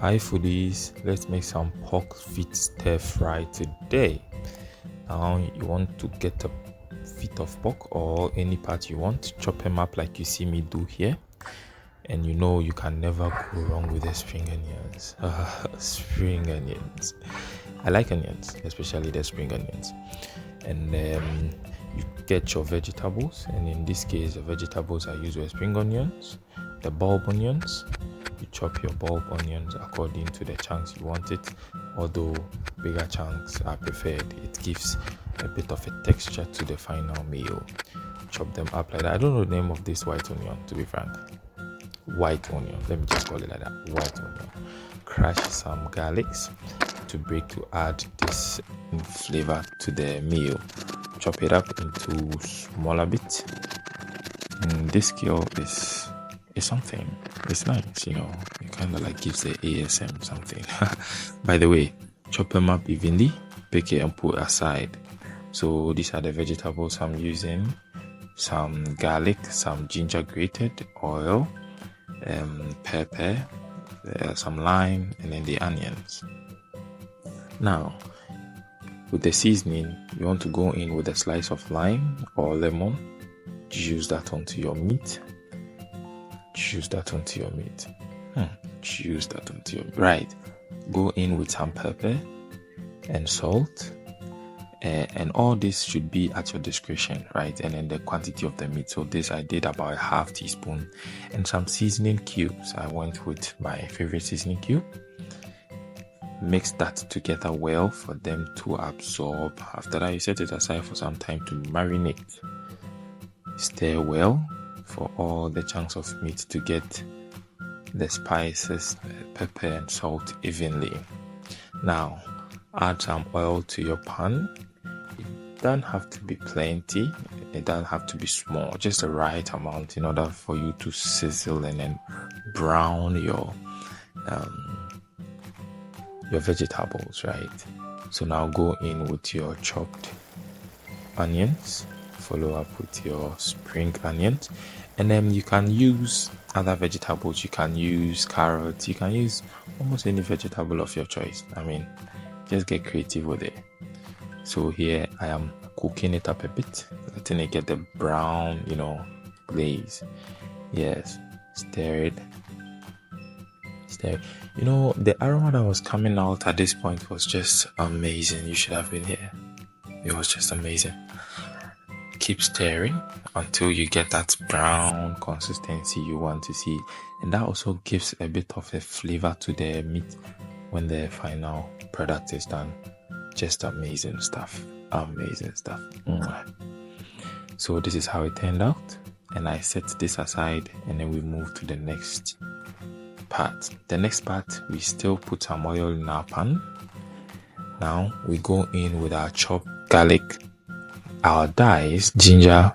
Hi foodies, let's make some pork feet stir fry today. Now you want to get a feet of pork or any part you want, chop them up like you see me do here. And you know you can never go wrong with the spring onions. Spring onions. I like onions, especially the spring onions. And you get your vegetables, and in this case the vegetables I use were spring onions, the bulb onions. You chop your bulb onions according to the chunks you want it, although bigger chunks are preferred. It gives a bit of a texture to the final meal. Chop them up like that. I don't know the name of this white onion, to be frank. White onion, let me just call it like that, white onion. Crush some garlics to break to add this flavor to the meal. Chop it up into smaller bits. And this skill is something. It's nice, you know. It kind of like gives the ASM something. By the way, chop them up evenly, pick it and put aside. So these are the vegetables I'm using: some garlic, some ginger grated, oil, pepper, some lime, and then the onions. Now, with the seasoning, you want to go in with a slice of lime or lemon. Juice that onto your meat. Right. Go in with some pepper and salt, and all this should be at your discretion, right? And then the quantity of the meat. So this I did about a half teaspoon, and some seasoning cubes. I went with my favorite seasoning cube. Mix that together well for them to absorb. After that, you set it aside for some time to marinate. Stir well for all the chunks of meat to get the spices, pepper and salt evenly. Now, add some oil to your pan. It doesn't have to be plenty. It doesn't have to be small. Just the right amount in order for you to sizzle and then brown your vegetables, right? So now go in with your chopped onions. Follow up with your spring onions, and then you can use other vegetables. You can use carrots, you can use almost any vegetable of your choice. I mean, just get creative with it. So here I am cooking it up a bit, letting it get the brown, glaze. Yes, stir it. You know, the aroma that was coming out at this point was just amazing. You should have been here. It was just amazing. Keep stirring until you get that brown consistency you want to see, and that also gives a bit of a flavor to the meat when the final product is done. Just amazing stuff. So this is how it turned out, and I set this aside, and then we move to the next part. The next part, we still put some oil in our pan. Now we go in with our chopped garlic, our diced ginger,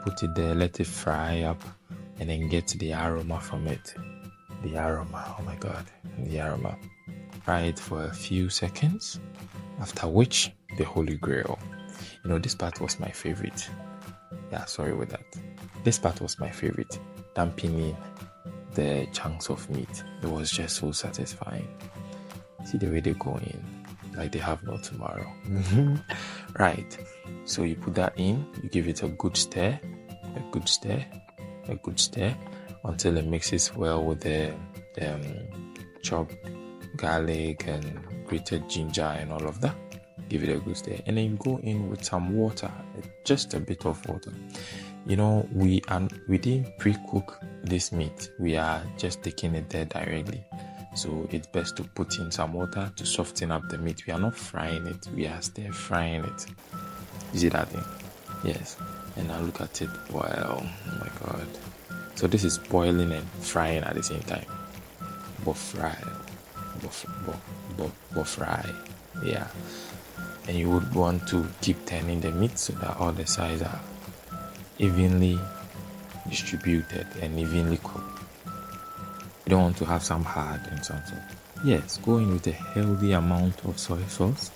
put it there, let it fry up, and then get the aroma from it. The aroma, oh my god, the aroma. Fry it for a few seconds, after which the holy grail. You know, this part was my favorite. Yeah, sorry with that. This part was my favorite. Dumping in the chunks of meat. It was just so satisfying. See the way they go in, like they have no tomorrow. Right. So you put that in, you give it a good stir, until it mixes well with the chopped garlic and grated ginger and all of that. Give it a good stir, and then you go in with some water, just a bit of water. You know, we didn't pre-cook this meat. We are just taking it there directly. So it's best to put in some water to soften up the meat. We are not frying it, we are stir frying it. You see that thing? Yes. And now look at it boil. Oh my god. So this is boiling and frying at the same time. But fry. Yeah. And you would want to keep turning the meat so that all the sides are evenly distributed and evenly cooked. You don't want to have some hard and some soft. Yes, go in with a healthy amount of soy sauce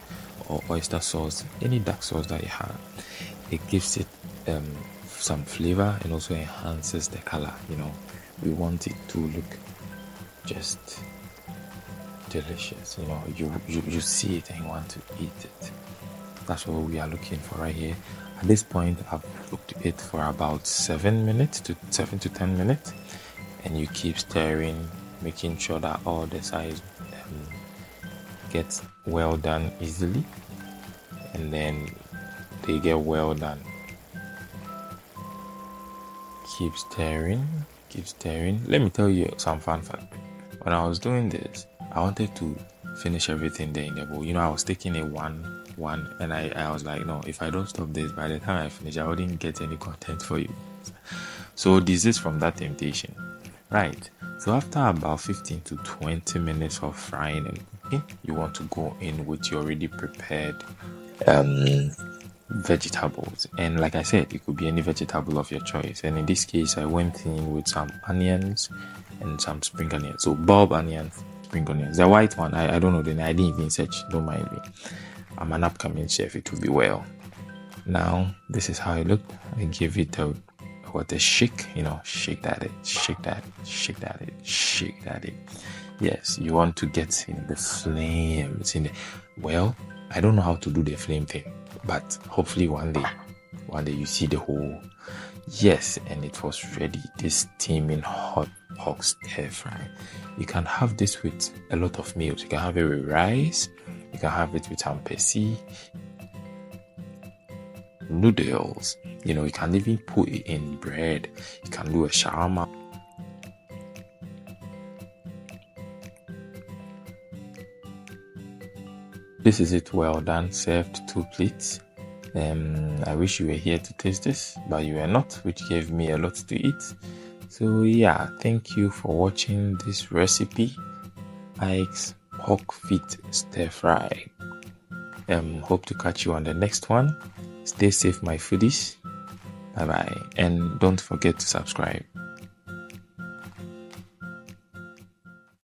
or oyster sauce, any dark sauce that you have. It gives it some flavor and also enhances the color. We want it to look just delicious. You see it and you want to eat it. That's what we are looking for right here. At this point, I've cooked it for about 7 to 10 minutes, and you keep stirring, making sure that all the sides gets well done easily, and then they get well done. Keep stirring. Let me tell you some fun fact. When I was doing this, I wanted to finish everything there in the bowl. I was taking it one, and I was like, no, if I don't stop this, by the time I finish, I wouldn't get any content for you. So desist from that temptation. Right. So after about 15 to 20 minutes of frying and cooking, you want to go in with your already prepared vegetables. And like I said, it could be any vegetable of your choice. And in this case, I went in with some onions and some spring onions. So bulb onions, spring onions. The white one, I don't know the name. I didn't even search. Don't mind me. I'm an upcoming chef. It will be well. Now, this is how it looked. I give it a shake. Shake that. Yes, you want to get in the flames. I don't know how to do the flame thing, but hopefully one day you see the whole. Yes, and it was ready. This steaming hot pork stir fry. You can have this with a lot of meals. You can have it with rice. You can have it with ampesi, noodles. You can even put it in bread. You can do a shawarma. This is it, well done, served 2 plates. I wish you were here to taste this, but you were not, which gave me a lot to eat. So yeah, thank you for watching this recipe, Ike's pork feet stir fry. Hope to catch you on the next one. Stay safe, my foodies. Bye bye, and don't forget to subscribe.